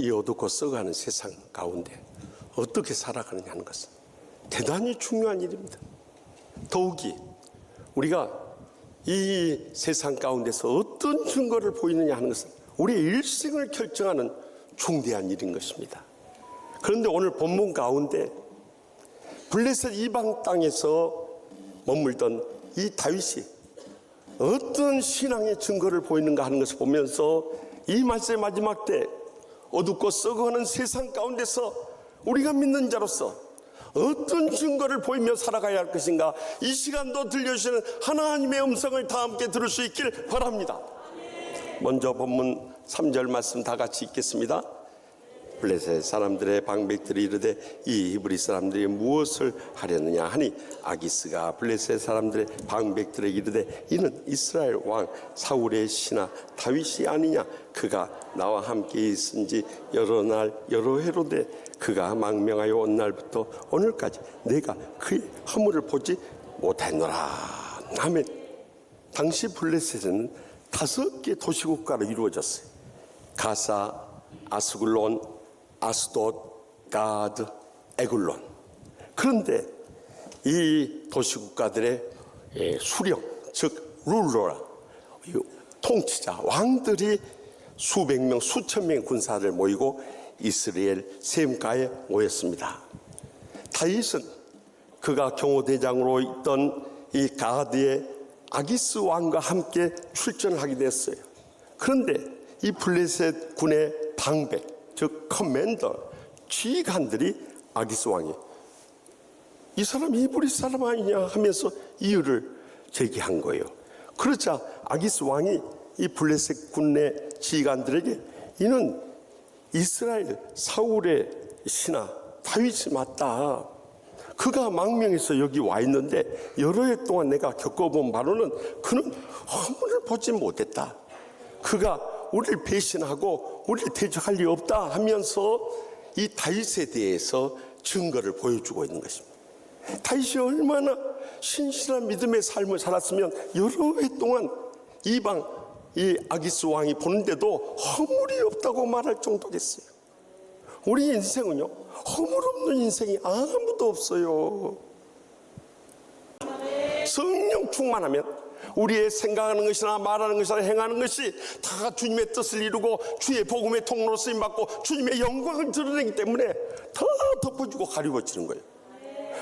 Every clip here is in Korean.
이 어둡고 썩어가는 세상 가운데 어떻게 살아가느냐 하는 것은 대단히 중요한 일입니다. 더욱이 우리가 이 세상 가운데서 어떤 증거를 보이느냐 하는 것은 우리의 일생을 결정하는 중대한 일인 것입니다. 그런데 오늘 본문 가운데 블레셋 이방 땅에서 머물던 이 다윗이 어떤 신앙의 증거를 보이는가 하는 것을 보면서 이 말씀의 마지막 때 어둡고 썩어가는 세상 가운데서 우리가 믿는 자로서 어떤 증거를 보이며 살아가야 할 것인가, 이 시간도 들려주시는 하나님의 음성을 다 함께 들을 수 있길 바랍니다. 먼저 본문 3절 말씀 다 같이 읽겠습니다. 블레셋 사람들의 방백들이 이르되 이 히브리 사람들이 무엇을 하려느냐 하니 아기스가 블레셋 사람들의 방백들에게 이르되 이는 이스라엘 왕 사울의 신하 다윗이 아니냐. 그가 나와 함께 있은지 여러 날 여러 해로되 그가 망명하여 온 날부터 오늘까지 내가 그의 허물을 보지 못했노라. 아멘. 당시 블레셋은 5개 도시국가로 이루어졌어요. 가사, 아스글론, 아스돗, 가드, 에글론. 그런데 이 도시국가들의 수령, 즉 룰러라, 통치자, 왕들이 수백 명, 수천 명의 군사를 모이고 이스라엘 셈가에 모였습니다. 다윗은 그가 경호대장으로 있던 이 가드의 아기스 왕과 함께 출전을 하게 됐어요. 그런데 이 블레셋 군의 방백, 즉 커맨더, 지휘관들이 아기스 왕이 이 사람 히브리 사람 아니냐 하면서 이유를 제기한 거예요. 그러자 아기스 왕이 이 블레셋 군의 지휘관들에게 이는 이스라엘 사울의 신하 다윗이 맞다. 그가 망명해서 여기 와 있는데 여러 해 동안 내가 겪어본 바로는 그는 허물을 보지 못했다. 그가 우리를 배신하고 우리를 대적할 리 없다 하면서 이 다윗에 대해서 증거를 보여주고 있는 것입니다. 다윗이 얼마나 신실한 믿음의 삶을 살았으면 여러 해 동안 이방 이 아기스 왕이 보는데도 허물이 없다고 말할 정도겠어요. 우리 인생은요, 허물 없는 인생이 아무도 없어요. 성령 충만하면 우리의 생각하는 것이나 말하는 것이나 행하는 것이 다 주님의 뜻을 이루고 주의 복음의 통로로 쓰임받고 주님의 영광을 드러내기 때문에 다 덮어지고 가리워지는 거예요.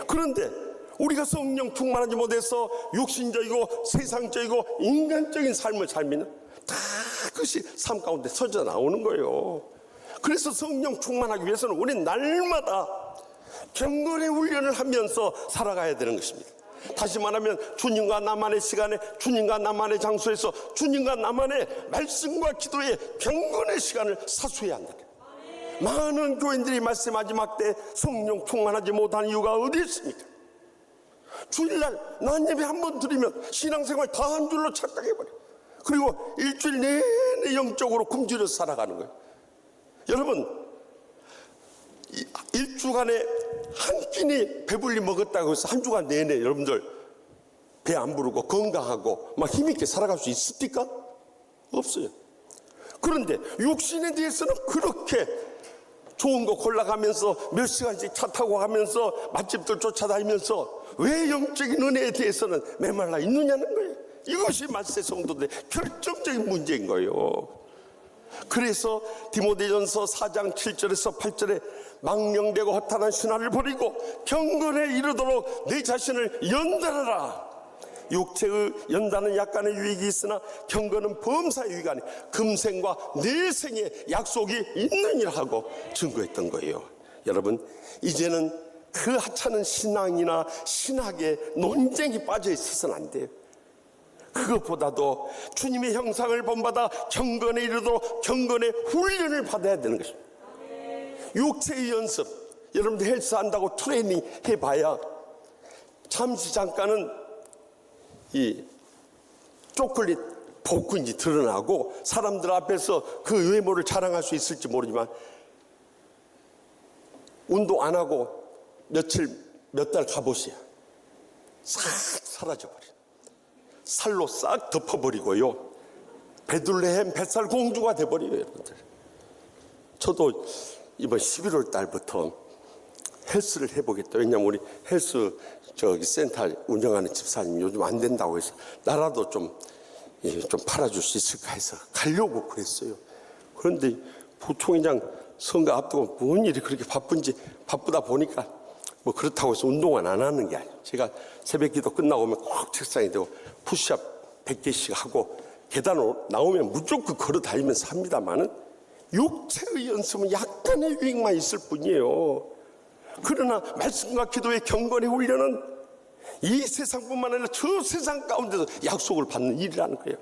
그런데 우리가 성령 충만하지 못해서 육신적이고 세상적이고 인간적인 삶을 살면 다 그것이 삶 가운데 서져 나오는 거예요. 그래서 성령 충만하기 위해서는 우리는 날마다 경건의 훈련을 하면서 살아가야 되는 것입니다. 다시 말하면 주님과 나만의 시간에, 주님과 나만의 장소에서 주님과 나만의 말씀과 기도의 경건의 시간을 사수해야 한다. 많은 교인들이 말씀 마지막 때 성령 충만하지 못한 이유가 어디 있습니까? 주일날 난 예배 한 번 드리면 신앙생활 다 한 줄로 착각해버려. 그리고 일주일 내내 영적으로 굶주려서 살아가는 거예요. 여러분, 일주간에 한 끼니 배불리 먹었다고 해서 한 주간 내내 여러분들 배 안 부르고 건강하고 막 힘있게 살아갈 수 있습니까? 없어요. 그런데 육신에 대해서는 그렇게 좋은 거 골라가면서 몇 시간씩 차 타고 가면서 맛집들 쫓아다니면서 왜 영적인 은혜에 대해서는 메말라 있느냐는 거예요. 이것이 말세 성도들의 결정적인 문제인 거예요. 그래서 디모데전서 4장 7절에서 8절에 망령되고 허탄한 신화를 버리고 경건에 이르도록 내 자신을 연단하라. 육체의 연단은 약간의 유익이 있으나 경건은 범사의 유익이 아니 금생과 내생의 약속이 있느니라 하고 증거했던 거예요. 여러분, 이제는 그 하찮은 신앙이나 신학에 논쟁이 빠져 있어서는 안 돼요. 그것보다도 주님의 형상을 본받아 경건에 이르도록 경건의 훈련을 받아야 되는 것입니다. 육체의 연습, 여러분들 헬스 한다고 트레이닝 해봐야 잠시 잠깐은 이 초콜릿 복근이 드러나고 사람들 앞에서 그 외모를 자랑할 수 있을지 모르지만 운동 안 하고 며칠 몇 달 가보세요. 싹 사라져버려. 살로 싹 덮어버리고요. 베들레헴 뱃살 공주가 돼버려요. 여러분들, 저도 이번 11월 달부터 헬스를 해보겠다. 왜냐면 우리 헬스 센터 운영하는 집사님이 요즘 안 된다고 해서 나라도 좀 팔아줄 수 있을까 해서 가려고 그랬어요. 그런데 보통 그냥 선거 앞두고 뭔 일이 그렇게 바쁘다 보니까 뭐 그렇다고 해서 운동은 안 하는 게 아니에요. 제가 새벽 기도 끝나고 오면 꼭 책상에 대고 푸시업 100개씩 하고 계단으로 나오면 무조건 걸어 다니면서 합니다만은 육체의 연습은 약간의 유익만 있을 뿐이에요. 그러나 말씀과 기도의 경건의 훈련은 이 세상뿐만 아니라 저 세상 가운데서 약속을 받는 일이라는 거예요.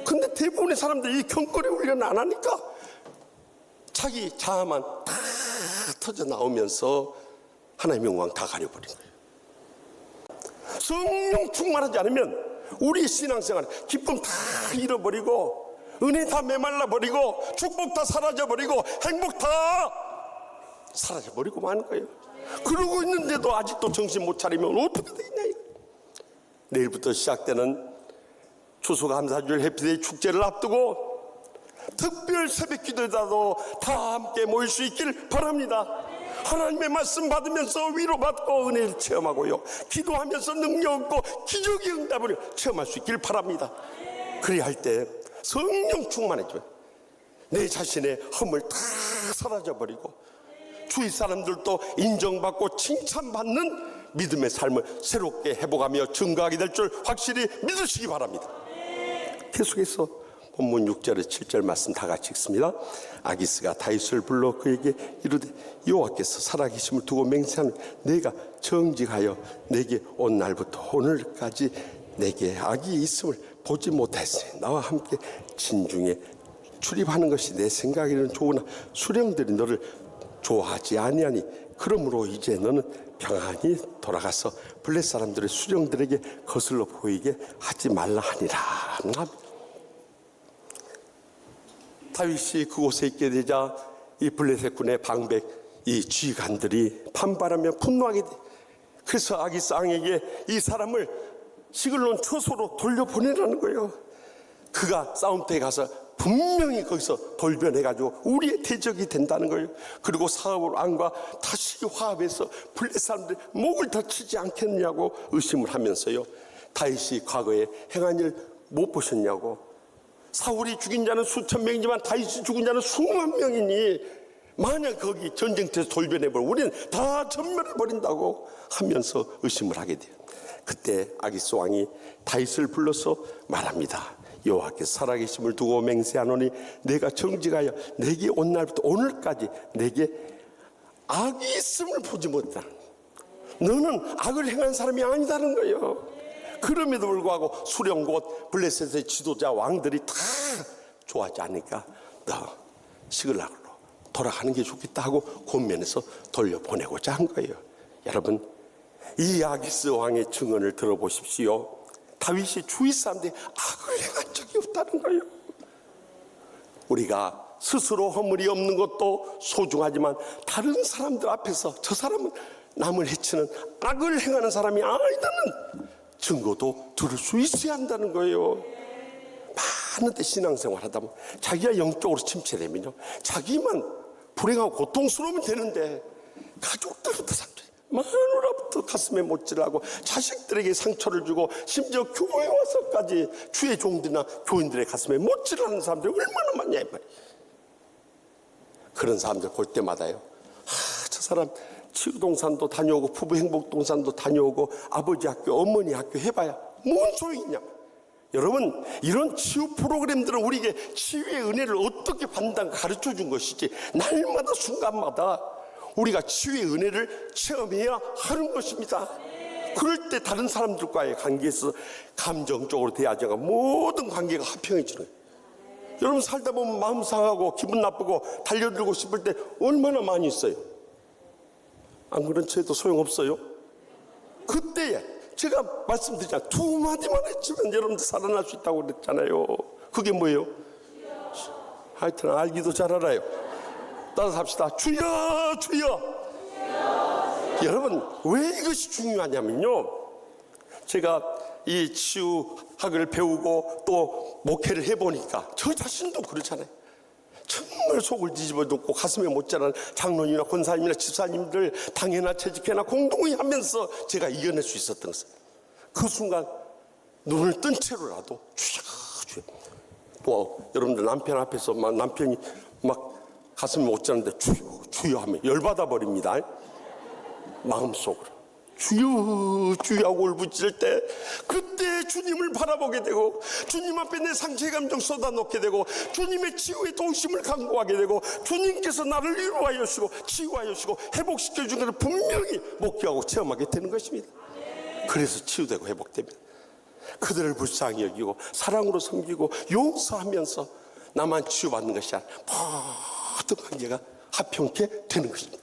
근데 대부분의 사람들이 이 경건의 훈련을 안 하니까 자기 자아만 다 터져 나오면서 하나님의 영광 다 가려버린 거예요. 성령 충만하지 않으면 우리 신앙생활 기쁨 다 잃어버리고 은혜 다 메말라버리고 축복 다 사라져버리고 행복 다 사라져버리고 마는 거예요. 그러고 있는데도 아직도 정신 못 차리면 어떻게 되겠냐. 내일부터 시작되는 추수감사주일 해피데이 축제를 앞두고 특별 새벽 기도에다도 다 함께 모일 수 있길 바랍니다. 하나님의 말씀 받으면서 위로받고 은혜를 체험하고요, 기도하면서 능력 얻고 기적의 응답을 체험할 수 있길 바랍니다. 그래야 할 때 성령 충만해져요. 내 자신의 허물 다 사라져버리고 주위 사람들도 인정받고 칭찬받는 믿음의 삶을 새롭게 회복하며 증거하게 될 줄 확실히 믿으시기 바랍니다. 계속해서 본문 6절에 7절 말씀 다 같이 읽습니다. 아기스가 다윗을 불러 그에게 이르되 여호와께서 살아계심을 두고 맹세하는 내가 정직하여 내게 온 날부터 오늘까지 내게 악이 있음을 보지 못하였으니 나와 함께 진중에 출입하는 것이 내 생각에는 좋으나 수령들이 너를 좋아하지 아니하니 그러므로 이제 너는 평안히 돌아가서 블레 사람들의 수령들에게 거슬러 보이게 하지 말라 하니라. 다윗이 그곳에 있게 되자 이 블레셋 군의 방백 이 지휘관들이 반발하며 분노하게 돼. 그래서 아기스 왕에게 이 사람을 시글론 초소로 돌려보내라는 거예요. 그가 싸움터에 가서 분명히 거기서 돌변해가지고 우리의 대적이 된다는 거예요. 그리고 사울 왕과 다시 화합해서 블레셋 사람들이 목을 다치지 않겠냐고 의심을 하면서요, 다윗이 과거에 행한 일 못 보셨냐고. 사울이 죽인 자는 수천 명이지만 다윗이 죽인 자는 수만 명이니 만약 거기 전쟁터에서 돌변해버리면 우리는 다 전멸해버린다고 하면서 의심을 하게 돼요. 그때 아기스 왕이 다윗을 불러서 말합니다. 여호와께서 살아계심을 두고 맹세하노니 내가 정직하여 내게 온 날부터 오늘까지 내게 악이 있음을 보지 못한다. 너는 악을 행한 사람이 아니다는 거예요. 그럼에도 불구하고 수령 곧 블레셋의 지도자 왕들이 다 좋아하지 않으니까 너 시글락으로 돌아가는 게 좋겠다 하고 권면해서 돌려보내고자 한 거예요. 여러분, 이 아기스 왕의 증언을 들어보십시오. 다윗이 주위 사람들이 악을 행한 적이 없다는 거예요. 우리가 스스로 허물이 없는 것도 소중하지만 다른 사람들 앞에서 저 사람은 남을 해치는 악을 행하는 사람이 아니다는 증거도 들을 수 있어야 한다는 거예요. 많은데 신앙생활 하다 보면 자기가 영적으로 침체되면요, 자기만 불행하고 고통스러우면 되는데 가족들부터 상처, 마누라부터 가슴에 못질하고 자식들에게 상처를 주고 심지어 교회에 와서까지 주의 종들이나 교인들의 가슴에 못질하는 사람들이 얼마나 많냐 이 말이에요. 그런 사람들 볼 때마다요, 저 사람 치유동산도 다녀오고 부부행복동산도 다녀오고 아버지 학교 어머니 학교 해봐야 뭔 소용이냐. 여러분, 이런 치유 프로그램들은 우리에게 치유의 은혜를 어떻게 받는가 가르쳐 준 것이지, 날마다 순간마다 우리가 치유의 은혜를 체험해야 하는 것입니다. 그럴 때 다른 사람들과의 관계에서 감정적으로 대하자가 모든 관계가 화평해지는 거예요. 여러분, 살다 보면 마음 상하고 기분 나쁘고 달려들고 싶을 때 얼마나 많이 있어요. 안 그런 채도 소용없어요. 그때에 제가 말씀드리잖아요. 두 마디만 했지만 여러분들 살아날 수 있다고 그랬잖아요. 그게 뭐예요? 하여튼 알기도 잘 알아요. 따라서 합시다. 주여 주여. 여러분, 왜 이것이 중요하냐면요, 제가 이 치유학을 배우고 또 목회를 해보니까 저 자신도 그렇잖아요. 정말 정말 속을 뒤집어 놓고 가슴에 못 자란 장로님이나 권사님이나 집사님들 당해나 채직해나 공동히 하면서 제가 이겨낼 수 있었던 것은 그 순간 눈을 뜬 채로라도 주여 주여. 또 여러분들 남편 앞에서 막 남편이 막 가슴이 못 자는데 주여 주여 하면 열받아 버립니다. 마음속으로 주여 주여 하고 울부짖을 때 그때 주님을 바라보게 되고 주님 앞에 내 상처의 감정 쏟아놓게 되고 주님의 치유의 도우심을 간구하게 되고 주님께서 나를 위로하여 주시고 치유하여 주시고 회복시켜 주는 것을 분명히 목격하고 체험하게 되는 것입니다. 그래서 치유되고 회복됩니다. 그들을 불쌍히 여기고 사랑으로 섬기고 용서하면서 나만 치유받는 것이 아니라 모든 관계가 화평케 되는 것입니다.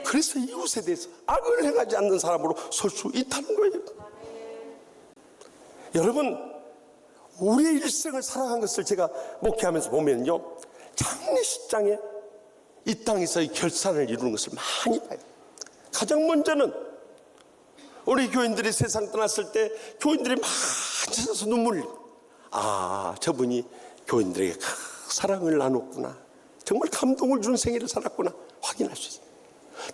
그래서 이웃에 대해서 악을 행하지 않는 사람으로 설 수 있다는 거예요. 여러분, 우리의 일생을 살아간 것을 제가 목회하면서 보면요, 장례식장에 이 땅에서의 결산을 이루는 것을 많이 봐요. 가장 먼저는 우리 교인들이 세상 떠났을 때 교인들이 많이 찾아서 눈물을 흘립니다. 아, 저분이 교인들에게 사랑을 나눴구나, 정말 감동을 주는 생애를 살았구나 확인할 수 있어요.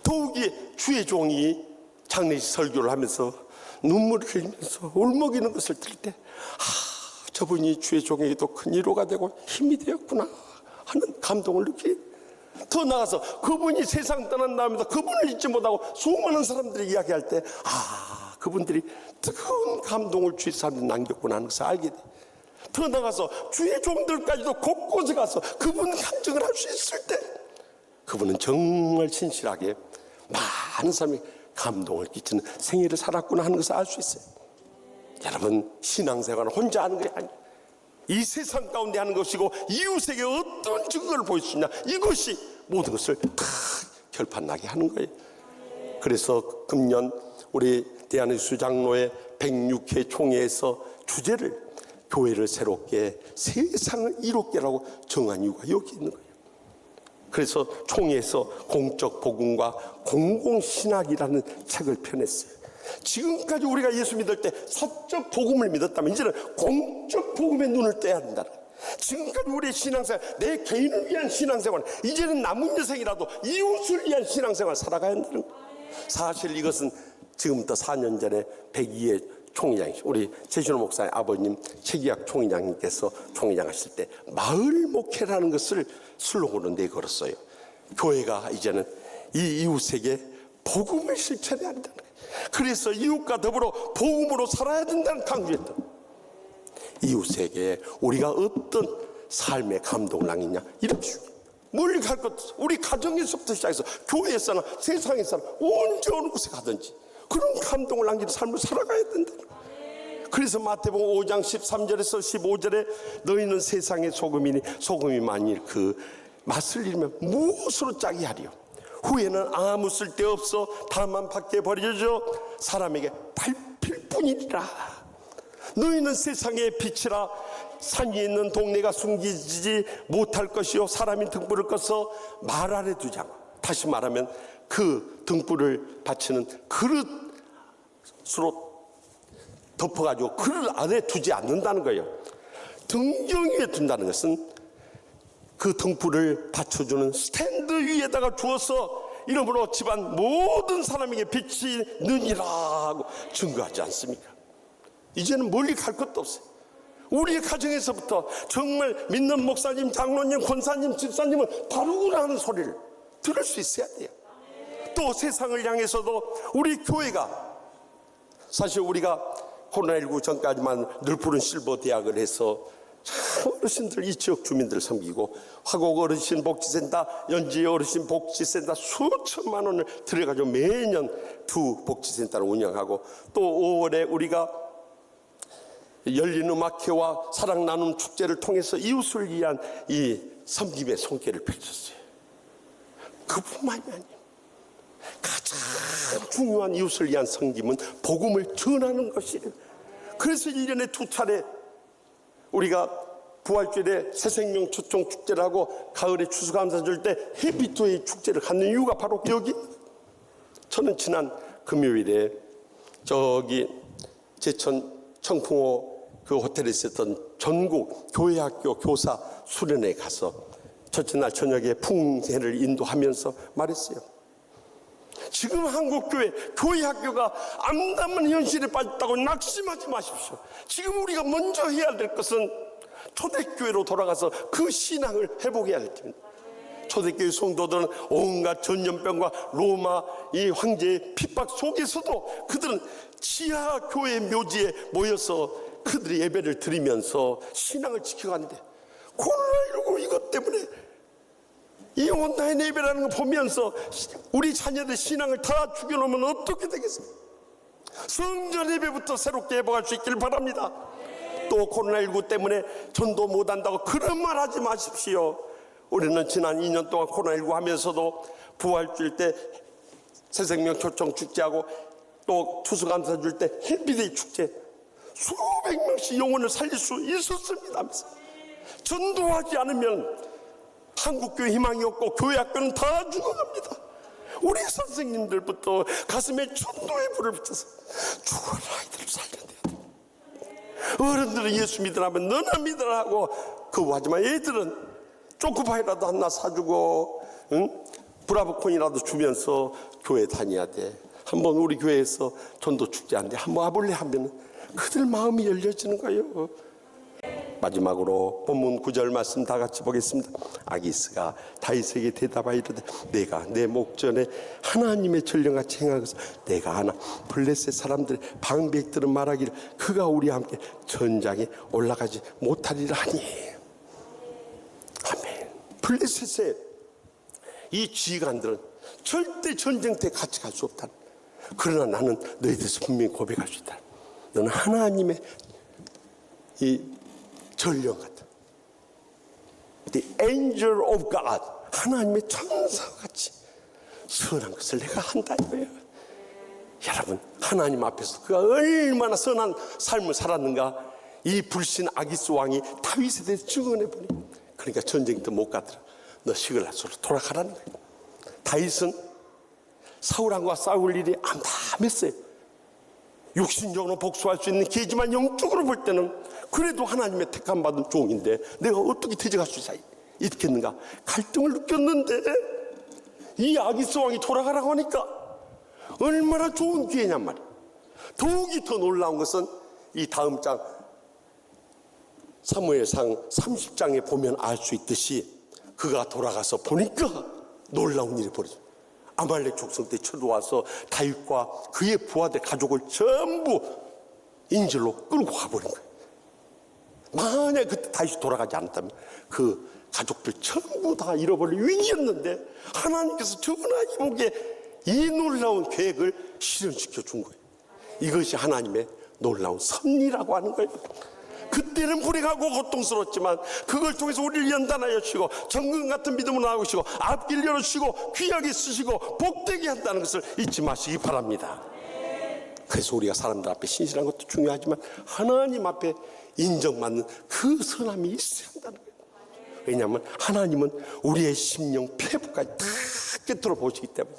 더욱이 주의 종이 장례식 설교를 하면서 눈물을 흘리면서 울먹이는 것을 들을 때 저분이 주의 종에게도 큰 위로가 되고 힘이 되었구나 하는 감동을 느끼고, 더 나아가서 그분이 세상 떠난 다음에도 그분을 잊지 못하고 수많은 사람들이 이야기할 때 그분들이 뜨거운 감동을 주의 사람들이 남겼구나 하는 것을 알게 돼. 더 나아가서 주의 종들까지도 곳곳에 가서 그분 간증을 할 수 있을 때 그분은 정말 진실하게 많은 사람이 감동을 끼치는 생애를 살았구나 하는 것을 알 수 있어요. 여러분, 신앙생활은 혼자 하는 게 아니에요. 이 세상 가운데 하는 것이고 이웃에게 어떤 증거를 보일 수 있냐, 이것이 모든 것을 다 결판나게 하는 거예요. 그래서 금년 우리 대한예수 장로회 106회 총회에서 주제를 교회를 새롭게 세상을 이롭게라고 정한 이유가 여기 있는 거예요. 그래서 총회에서 공적 복음과 공공신학이라는 책을 펴냈어요. 지금까지 우리가 예수 믿을 때 사적 복음을 믿었다면 이제는 공적 복음에 눈을 떼야 된다. 지금까지 우리의 신앙생활, 내 개인을 위한 신앙생활, 이제는 남은 여생이라도 이웃을 위한 신앙생활 살아가야 한다는 거예요. 사실 이것은 지금부터 4년 전에 102회 총회장, 우리 최신호 목사의 아버님 최기학 총회장님께서 총회장 하실 때 마을 목회라는 것을 슬로건으로 내걸었어요. 교회가 이제는 이 이웃에게 복음을 실천해야 한다는 거예요. 그래서 이웃과 더불어 복음으로 살아야 된다는 강조했던, 이웃에게 우리가 어떤 삶의 감동을 남기냐, 이렇게 멀리 갈 것 없어. 우리 가정에서부터 시작해서 교회에서나 세상에서나 언제 어느 곳에 가든지 그런 감동을 남기는 삶을 살아가야 된다. 그래서 마태복음 5장 13절에서 15절에 너희는 세상의 소금이니 소금이 만일 그 맛을 잃으면 무엇으로 짜게 하리요? 후에는 아무 쓸데없어 다만 밖에 버려져 사람에게 밟힐 뿐이니라. 너희는 세상의 빛이라. 산 위에 있는 동네가 숨기지 못할 것이요 사람이 등불을 꺼서 말 아래 두지 않고, 다시 말하면 그 등불을 받치는 그릇으로 덮어가지고 그릇 안에 두지 않는다는 거예요. 등경 위에 둔다는 것은 그 등불을 받쳐주는 스탠드 위에다가 주어서 이러므로 집안 모든 사람에게 빛이 느니라고 증거하지 않습니까? 이제는 멀리 갈 것도 없어요. 우리의 가정에서부터 정말 믿는 목사님, 장로님, 권사님, 집사님은 다루구나 하는 소리를 들을 수 있어야 돼요. 또 세상을 향해서도 우리 교회가, 사실 우리가 코로나19 전까지만 늘푸른 실버 대학을 해서 참 어르신들, 이 지역 주민들을 섬기고 화곡 어르신 복지센터, 연지 어르신 복지센터 수천만 원을 들여가지고 매년 두 복지센터를 운영하고, 또 5월에 우리가 열린 음악회와 사랑 나눔 축제를 통해서 이웃을 위한 이 섬김의 손길을 펼쳤어요. 그뿐만이 아니에요. 가장 중요한 이웃을 위한 섬김은 복음을 전하는 것이에요. 그래서 1년에 2차례 우리가 부활절에 새생명 초청 축제를 하고 가을에 추수감사 줄 때 해피투데이 축제를 갖는 이유가 바로 여기. 저는 지난 금요일에 저기 제천 청풍호 그 호텔에 있었던 전국 교회학교 교사 수련회에 가서 첫째 날 저녁에 풍회를 인도하면서 말했어요. 지금 한국교회, 교회 학교가 암담한 현실에 빠졌다고 낙심하지 마십시오. 지금 우리가 먼저 해야 될 것은 초대교회로 돌아가서 그 신앙을 회복해야 될 겁니다. 초대교회 성도들은 온갖 전염병과 로마 이 황제의 핍박 속에서도 그들은 지하 교회 묘지에 모여서 그들의 예배를 드리면서 신앙을 지켜가는데, 코로나19 이것 때문에 이 온라인 예배라는 거 보면서 우리 자녀들 신앙을 다 죽여놓으면 어떻게 되겠습니까? 성전 예배부터 새롭게 회복할 수 있기를 바랍니다. 또 코로나19 때문에 전도 못한다고 그런 말 하지 마십시오. 우리는 지난 2년 동안 코로나19 하면서도 부활주일 때 새생명 초청 축제하고 또 추수감사 줄 때 헬비데이 축제 수백 명씩 영혼을 살릴 수 있었습니다. 전도하지 않으면 한국교회 희망이 없고 교회 학교는 다 죽어갑니다. 우리 선생님들부터 가슴에 전도의 불을 붙여서 죽어라 아이들을 살려내야 돼. 어른들은 예수 믿으라면 너나 믿으라 하고 거부하지만 애들은 초코파이라도 하나 사주고 브라보콘이라도 주면서 교회 다녀야 돼. 한번 우리 교회에서 전도 축제하는데 한번 와볼래 하면 그들 마음이 열려지는 거예요. 마지막으로 본문 9절 말씀 다 같이 보겠습니다. 아기스가 다윗에게 대답하여 이르되 내가 내 목전에 하나님의 전령같이 행한 것을 내가 아나. 블레셋 사람들의 방백들은 말하기를 그가 우리와 함께 전장에 올라가지 못하리라 하니. 아멘. 블레셋의 이 지휘관들은 절대 전쟁터에 같이 갈 수 없다. 그러나 나는 너희에 대해서 분명히 고백할 수 있다. 너는 하나님의 이 전령 같다. The angel of God, 하나님의 천사와 같이 선한 것을 내가 한다 이거예요. 여러분, 하나님 앞에서 그가 얼마나 선한 삶을 살았는가 이 불신 아기스 왕이 다윗에 대해서 증언해 보니, 그러니까 전쟁도 못 가더라. 너 시글라스로 돌아가라는 거예요. 다윗은 사울왕과 싸울 일이 암담했어요. 육신적으로 복수할 수 있는 기회지만 영적으로 볼 때는 그래도 하나님의 택함 받은 종인데 내가 어떻게 대적할 수 있겠는가 갈등을 느꼈는데, 이 아기스 왕이 돌아가라고 하니까 얼마나 좋은 기회냔 말이야. 더욱이 더 놀라운 것은 이 다음 장 사무엘상 30장에 보면 알 수 있듯이 그가 돌아가서 보니까 놀라운 일이 벌어져. 아말렉 족속 때 쳐들어와서 다윗과 그의 부하들 가족을 전부 인질로 끌고 가버린 거예요. 만약 그때 다윗이 돌아가지 않았다면 그 가족들 전부 다 잃어버릴 위기였는데 하나님께서 전하기 보기에 이 놀라운 계획을 실현시켜 준 거예요. 이것이 하나님의 놀라운 섭리라고 하는 거예요. 그때는 불행하고 고통스러웠지만 그걸 통해서 우리를 연단하여 주시고 정금 같은 믿음을 나누시고 앞길 열어주시고 귀하게 쓰시고 복되게 한다는 것을 잊지 마시기 바랍니다. 그래서 우리가 사람들 앞에 신실한 것도 중요하지만 하나님 앞에 인정받는 그 선함이 있어야 한다는 거예요. 왜냐하면 하나님은 우리의 심령 폐부까지 다 꿰뚫어 보시기 때문에.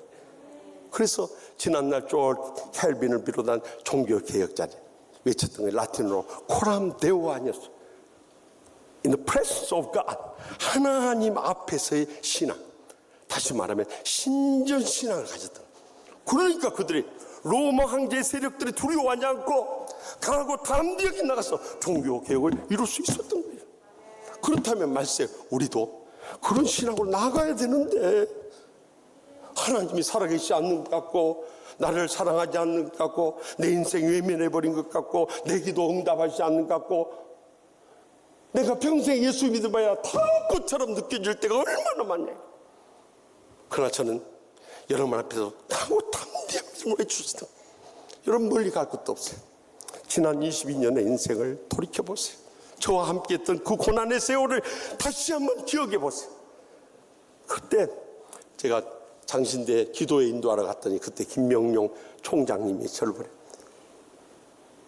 그래서 지난날 조엘 켈빈을 비롯한 종교개혁자들 외쳤던 게 라틴어로 코람 데오 아니었어. In the presence of God, 하나님 앞에서의 신앙, 다시 말하면 신전신앙을 가졌던. 그러니까 그들이 로마 황제의 세력들이 두려워하지 않고 강하고 담대하게 나가서 종교개혁을 이룰 수 있었던 거예요. 그렇다면 말세 우리도 그런 신앙으로 나가야 되는데, 하나님이 살아계시지 않는 것 같고 나를 사랑하지 않는 것 같고 내 인생 외면해버린 것 같고 내 기도 응답하지 않는 것 같고 내가 평생 예수 믿어봐야 다 꽃처럼 느껴질 때가 얼마나 많냐. 그러나 저는 여러분 앞에서 강하고 담대한 믿음을 해주시다. 여러분 멀리 갈 것도 없어요. 지난 22년의 인생을 돌이켜보세요. 저와 함께 했던 그 고난의 세월을 다시 한번 기억해보세요. 그때 제가 장신대 기도회 인도하러 갔더니 그때 김명룡 총장님이 저를 보내.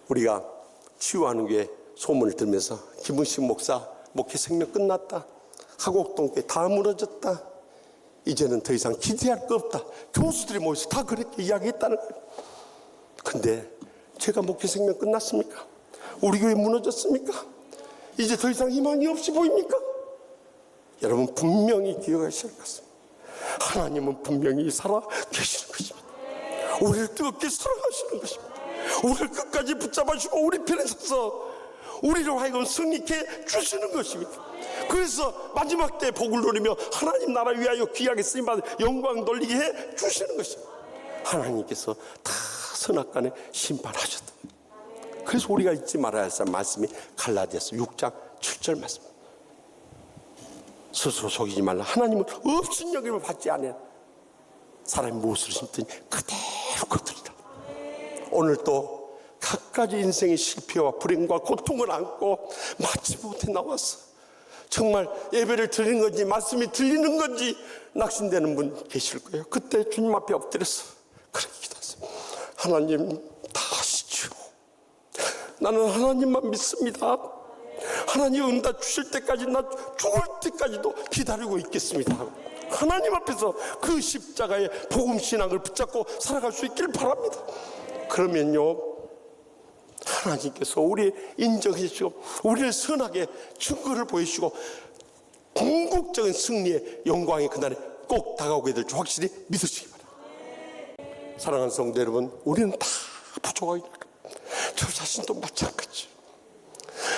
우리가 치유하는 교회 소문을 들으면서 김은식 목사 목회 생명 끝났다. 하곡동교회 다 무너졌다. 이제는 더 이상 기대할 거 없다. 교수들이 모여서 다 그렇게 이야기했다는 거예요. 근데 제가 목회 생명 끝났습니까? 우리 교회 무너졌습니까? 이제 더 이상 희망이 없이 보입니까? 여러분 분명히 기억하셔야 할 것입니다. 하나님은 분명히 살아 계시는 것입니다. 우리를 뜨겁게 사랑하시는 것입니다. 우리를 끝까지 붙잡아주고 우리 편에 서서 우리를 하여금 승리케 주시는 것입니다. 그래서 마지막 때 복을 누리며 하나님 나라 위하여 귀하게 쓰임받은 영광 돌리게 해 주시는 것입니다. 하나님께서 다 선악간에 심판하셨다. 그래서 우리가 잊지 말아야 할 말씀이 갈라디아서 6장 7절 말씀. 스스로 속이지 말라. 하나님은 없인 여김을 받지 않아. 사람이 무엇을 심든지 그대로 거두리라. 오늘 또 갖가지 인생의 실패와 불행과 고통을 안고 마치 못해 나와서 정말 예배를 드리는 건지 말씀이 들리는 건지 낙심되는 분 계실 거예요. 그때 주님 앞에 엎드려서 그렇게 기도하세요. 하나님 다 아시죠. 나는 하나님만 믿습니다. 하나님 응답 주실 때까지 나 죽을 때까지도 기다리고 있겠습니다. 하나님 앞에서 그 십자가의 복음 신앙을 붙잡고 살아갈 수 있기를 바랍니다. 그러면요 하나님께서 우리 인정해 주시고 우리를 선하게 증거를 보여주시고 궁극적인 승리의 영광이 그날에 꼭 다가오게 될 줄 확실히 믿으시기 바랍니다. 사랑하는 성도 여러분, 우리는 다 부족하게 될 겁니다. 저 자신도 마찬가지.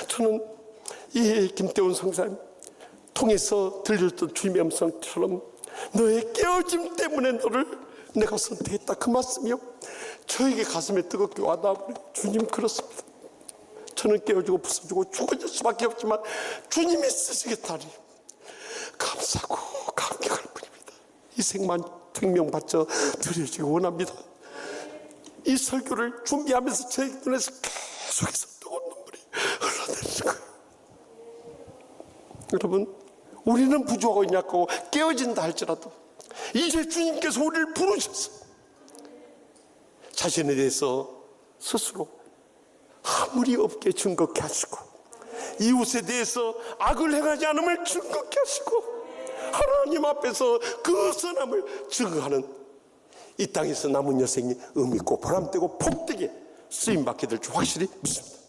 저는 이 김태훈 성사님 통해서 들려줬던 주님의 음성처럼 너의 깨어짐 때문에 너를 내가 선택했다, 그 말씀이요 저에게 가슴에 뜨겁게 와닿아버려요. 주님 그렇습니다. 저는 깨어지고 부서지고 죽어질 수밖에 없지만 주님이 쓰시겠다니 감사하고 감격할 뿐입니다. 이 생만 생명 바쳐 드려지기 원합니다. 이 설교를 준비하면서 제 눈에서 계속해서 뜨거운 눈물이 흘러내리는 거예요. 여러분, 우리는 부족하고 약하고 깨어진다 할지라도 이제 주님께서 우리를 부르셔서 자신에 대해서 스스로 아무리 없게 증거케 하시고 이웃에 대해서 악을 행하지 않음을 증거케 하시고 하나님 앞에서 그 선함을 증거하는 이 땅에서 남은 여생이 의미있고 보람되고 복되게 쓰임받게 될 줄 확실히 믿습니다.